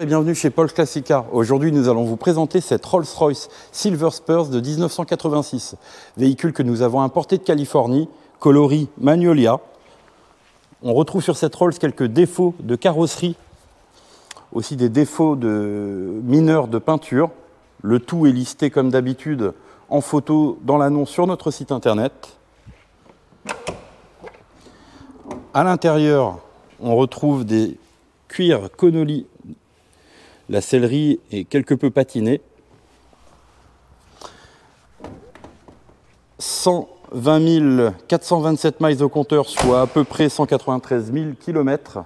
Bienvenue chez Paul's Classic Car. Aujourd'hui, nous allons vous présenter cette Rolls-Royce Silver Spurs de 1986. Véhicule que nous avons importé de Californie, coloris Magnolia. On retrouve sur cette Rolls quelques défauts de carrosserie, aussi des défauts mineurs de peinture. Le tout est listé comme d'habitude en photo dans l'annonce sur notre site internet. À l'intérieur, on retrouve des cuirs Connolly. La sellerie est quelque peu patinée. 120 427 miles au compteur, soit à peu près 193 000 km.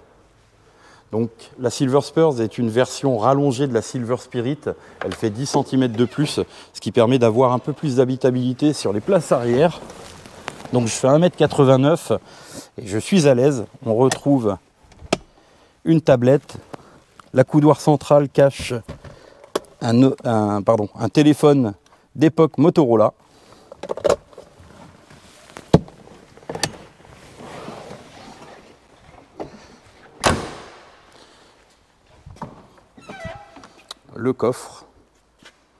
Donc la Silver Spurs est une version rallongée de la Silver Spirit. Elle fait 10 cm de plus, ce qui permet d'avoir un peu plus d'habitabilité sur les places arrière. Donc je fais 1,89 m et je suis à l'aise. On retrouve une tablette. L'accoudoir central cache un téléphone d'époque Motorola. Le coffre,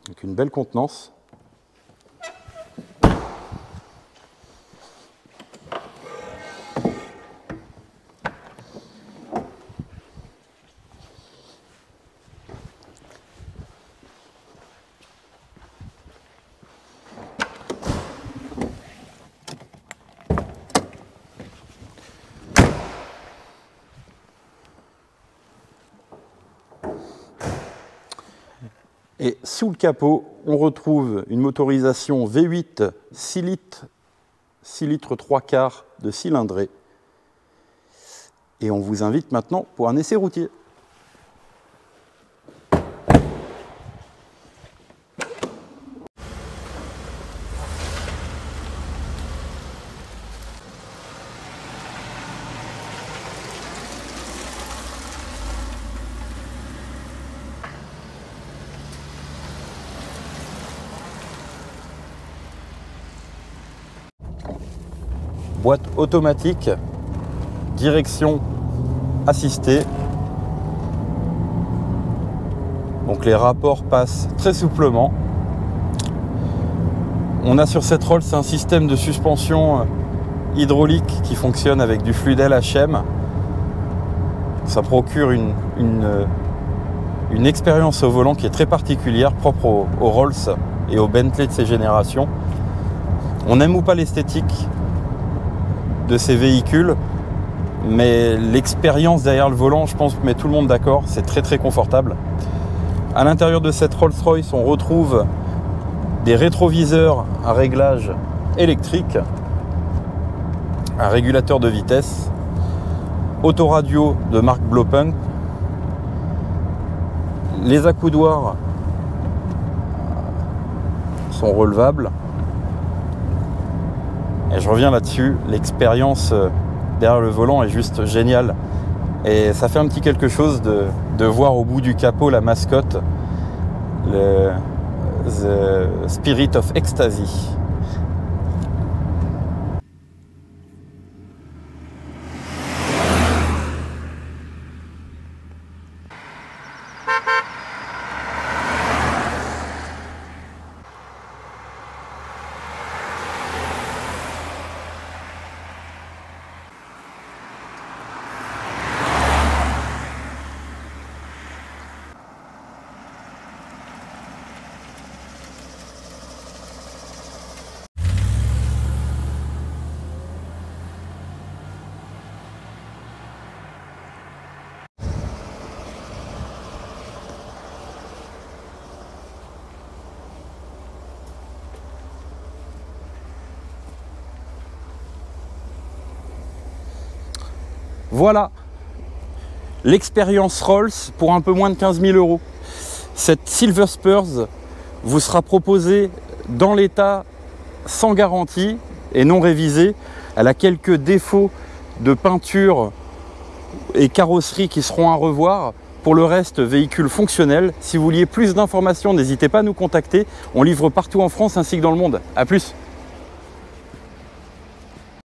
avec une belle contenance. Et sous le capot, on retrouve une motorisation V8 6 litres 3 quarts de cylindrée. Et on vous invite maintenant pour un essai routier. Boîte automatique, direction assistée. Donc les rapports passent très souplement. On a sur cette Rolls un système de suspension hydraulique qui fonctionne avec du fluide LHM. Ça procure une expérience au volant qui est très particulière, propre aux Rolls et aux Bentley de ces générations. On n'aime ou pas l'esthétique de ces véhicules, mais l'expérience derrière le volant, je pense, met tout le monde d'accord. C'est très confortable. À l'intérieur de cette Rolls-Royce, on retrouve des rétroviseurs à réglage électrique, un régulateur de vitesse, autoradio de marque Blaupunk. Les accoudoirs sont relevables. Et je reviens là-dessus, l'expérience derrière le volant est juste géniale. Et ça fait un petit quelque chose de voir au bout du capot la mascotte, The Spirit of Ecstasy. Voilà l'expérience Rolls pour un peu moins de 15 000 €. Cette Silver Spurs vous sera proposée dans l'état, sans garantie et non révisée. Elle a quelques défauts de peinture et carrosserie qui seront à revoir. Pour le reste, véhicule fonctionnel. Si vous vouliez plus d'informations, n'hésitez pas à nous contacter. On livre partout en France ainsi que dans le monde. A plus!